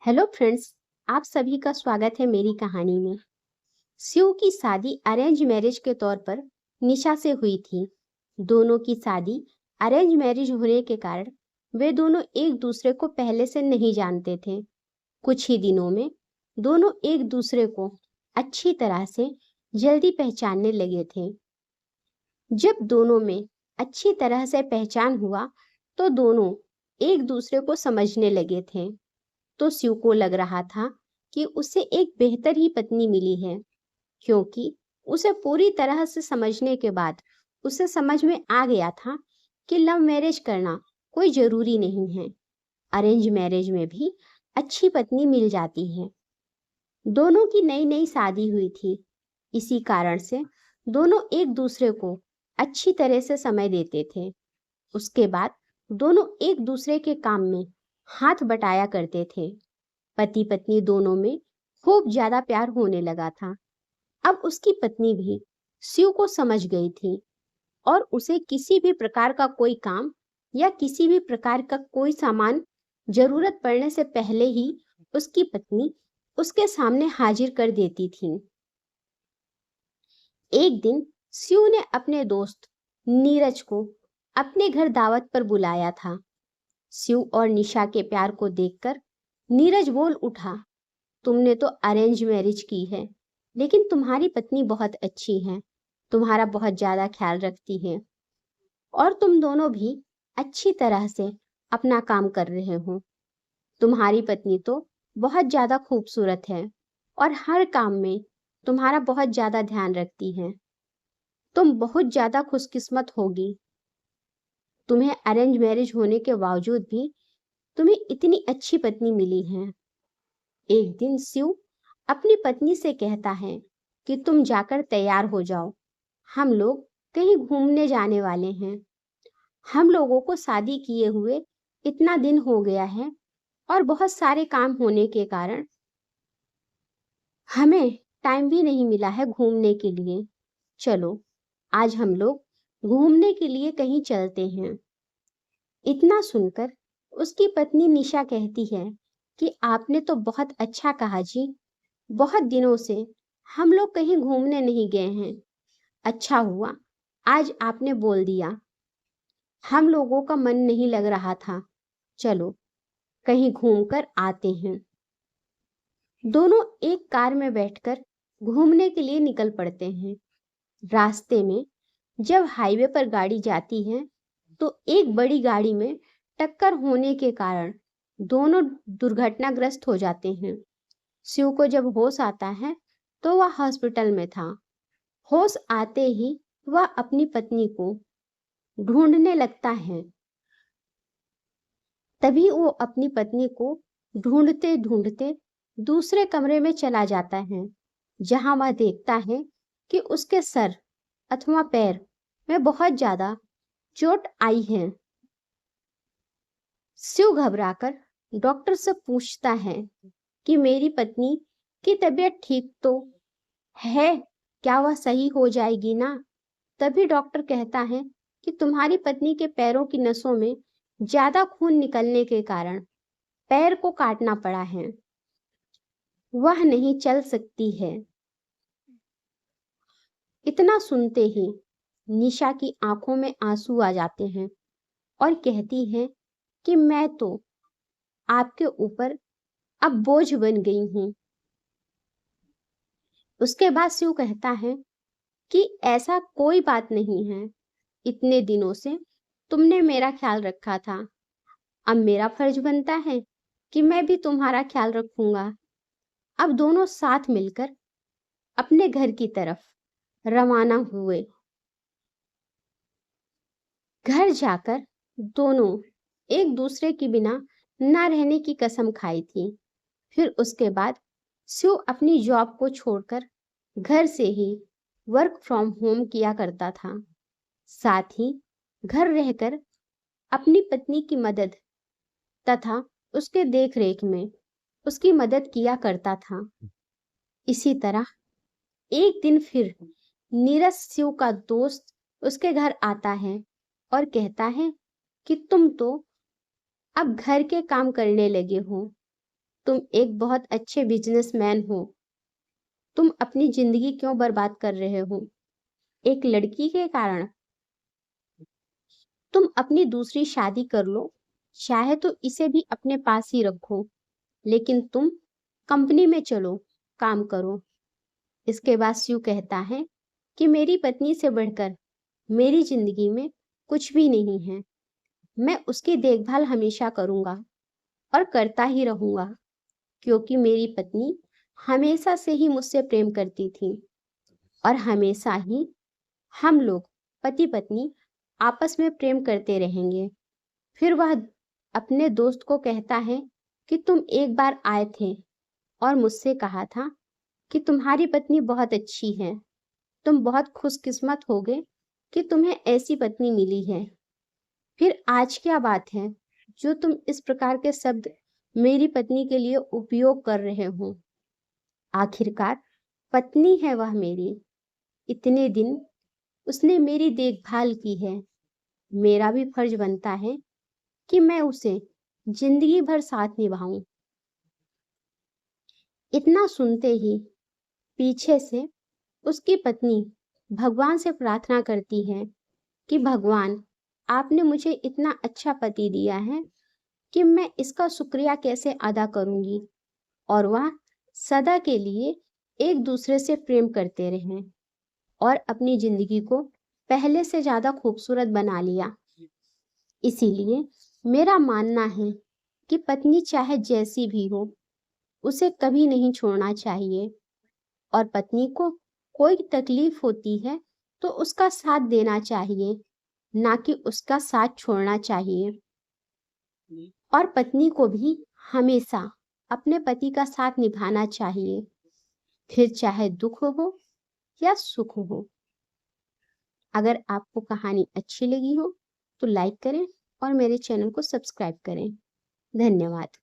Hello friends. आप सभी का स्वागत है मेरी कहानी में। शिव की शादी अरेंज मैरिज के तौर पर निशा से हुई थी। दोनों की शादी अरेंज मैरिज होने के कारण वे दोनों एक दूसरे को पहले से नहीं जानते थे। कुछ ही दिनों में दोनों एक दूसरे को अच्छी तरह से जल्दी पहचानने लगे थे। जब दोनों में अच्छी तरह से पहचान हुआ तो दोनों एक दूसरे को समझने लगे थे। तो शिव को लग रहा था कि उसे एक बेहतर ही पत्नी मिली है, क्योंकि उसे पूरी तरह से समझने के बाद उसे समझ में आ गया था कि लव मैरिज करना कोई जरूरी नहीं है। अरेंज मैरिज में भी अच्छी पत्नी मिल जाती है। दोनों की नई नई शादी हुई थी। इसी कारण से दोनों एक दूसरे को अच्छी तरह से समय देते थे। उसके बाद दोनों एक दूसरे के काम में हाथ बटाया करते थे। पति पत्नी दोनों में खूब ज्यादा प्यार होने लगा था। अब उसकी पत्नी भी शिव को समझ गई थी और उसे किसी भी प्रकार का कोई काम या किसी भी प्रकार का कोई सामान जरूरत पड़ने से पहले ही उसकी पत्नी उसके सामने हाजिर कर देती थी। एक दिन शिव ने अपने दोस्त नीरज को अपने घर दावत पर बुलाया था। शिव और निशा के प्यार को देखकर नीरज बोल उठा, तुमने तो अरेंज मैरिज की है, लेकिन तुम्हारी पत्नी बहुत अच्छी है, तुम्हारा बहुत ज्यादा ख्याल रखती है और तुम दोनों भी अच्छी तरह से अपना काम कर रहे हो। तुम्हारी पत्नी तो बहुत ज्यादा खूबसूरत है और हर काम में तुम्हारा बहुत ज्यादा ध्यान रखती है। तुम बहुत ज्यादा खुशकिस्मत होगी। तुम्हें अरेंज मैरिज होने के बावजूद भी तुम्हें इतनी अच्छी पत्नी मिली है। एक दिन शिव अपनी पत्नी से कहता है कि तुम जाकर तैयार हो जाओ, हम लोग कहीं घूमने जाने वाले हैं। हम लोगों को शादी किए हुए इतना दिन हो गया है और बहुत सारे काम होने के कारण हमें टाइम भी नहीं मिला है घूमने के लिए। चलो आज हम लोग घूमने के लिए कहीं चलते हैं। इतना सुनकर उसकी पत्नी निशा कहती है कि आपने तो बहुत अच्छा कहा जी, बहुत दिनों से हम लोग कहीं घूमने नहीं गए हैं। अच्छा हुआ आज आपने बोल दिया, हम लोगों का मन नहीं लग रहा था। चलो कहीं घूम कर आते हैं। दोनों एक कार में बैठकर घूमने के लिए निकल पड़ते हैं। रास्ते में जब हाईवे पर गाड़ी जाती है तो एक बड़ी गाड़ी में टक्कर होने के कारण दोनों दुर्घटनाग्रस्त हो जाते हैं। शिव को जब होश आता है तो वह हॉस्पिटल में था। होश आते ही वह अपनी पत्नी को ढूंढने लगता है। तभी वो अपनी पत्नी को ढूंढते ढूंढते दूसरे कमरे में चला जाता है, जहां वह देखता है कि उसके सर अथवा पैर में बहुत ज्यादा चोट आई है। शिव घबराकर डॉक्टर से पूछता है कि मेरी पत्नी की तबीयत ठीक तो है, क्या वह सही हो जाएगी ना? तभी डॉक्टर कहता है कि तुम्हारी पत्नी के पैरों की नसों में ज्यादा खून निकलने के कारण पैर को काटना पड़ा है, वह नहीं चल सकती है। इतना सुनते ही निशा की आंखों में आंसू आ जाते हैं और कहती है कि मैं तो आपके ऊपर अब बोझ बन गई हूं। उसके बाद शिव कहता है कि ऐसा कोई बात नहीं है, इतने दिनों से तुमने मेरा ख्याल रखा था, अब मेरा फर्ज बनता है कि मैं भी तुम्हारा ख्याल रखूंगा। अब दोनों साथ मिलकर अपने घर की तरफ रवाना हुए। घर जाकर दोनों एक दूसरे के बिना ना रहने की कसम खाई थी। फिर उसके बाद शिव अपनी जॉब को छोड़कर घर से ही वर्क फ्रॉम होम किया करता था। साथ ही घर रहकर अपनी पत्नी की मदद तथा उसके देखरेख में उसकी मदद किया करता था। इसी तरह एक दिन फिर नीरज शिव का दोस्त उसके घर आता है और कहता है कि तुम तो अब घर के काम करने लगे हो, तुम एक बहुत अच्छे बिजनेसमैन हो। तुम अपनी जिंदगी क्यों बर्बाद कर रहे हो एक लड़की के कारण? तुम अपनी दूसरी शादी कर लो, चाहे तो इसे भी अपने पास ही रखो, लेकिन तुम कंपनी में चलो, काम करो। इसके बाद शिव कहता है कि मेरी पत्नी से बढ़कर मेरी जिंदगी में कुछ भी नहीं है। मैं उसकी देखभाल हमेशा करूंगा और करता ही रहूंगा, क्योंकि मेरी पत्नी हमेशा से ही मुझसे प्रेम करती थी और हमेशा ही हम लोग पति पत्नी आपस में प्रेम करते रहेंगे। फिर वह अपने दोस्त को कहता है कि तुम एक बार आए थे और मुझसे कहा था कि तुम्हारी पत्नी बहुत अच्छी है। तुम बहुत खुशकिस्मत होगे कि तुम्हें ऐसी पत्नी मिली है। फिर आज क्या बात है जो तुम इस प्रकार के शब्द मेरी पत्नी के लिए उपयोग कर रहे हो? आखिरकार पत्नी है वह मेरी। इतने दिन उसने मेरी देखभाल की है। मेरा भी फर्ज बनता है कि मैं उसे जिंदगी भर साथ निभाऊं। इतना सुनते ही पीछे से उसकी पत्नी भगवान से प्रार्थना करती है कि भगवान, आपने मुझे इतना अच्छा पति दिया है कि मैं इसका शुक्रिया कैसे अदा करूंगी, और वह सदा के लिए एक दूसरे से प्रेम करते रहें और अपनी जिंदगी को पहले से ज्यादा खूबसूरत बना लिया। इसीलिए मेरा मानना है कि पत्नी चाहे जैसी भी हो, उसे कभी नहीं छोड़ना चाहिए, और पत्नी को कोई तकलीफ होती है तो उसका साथ देना चाहिए, ना कि उसका साथ छोड़ना चाहिए। और पत्नी को भी हमेशा अपने पति का साथ निभाना चाहिए, फिर चाहे दुख हो या सुख हो। अगर आपको कहानी अच्छी लगी हो तो लाइक करें और मेरे चैनल को सब्सक्राइब करें। धन्यवाद।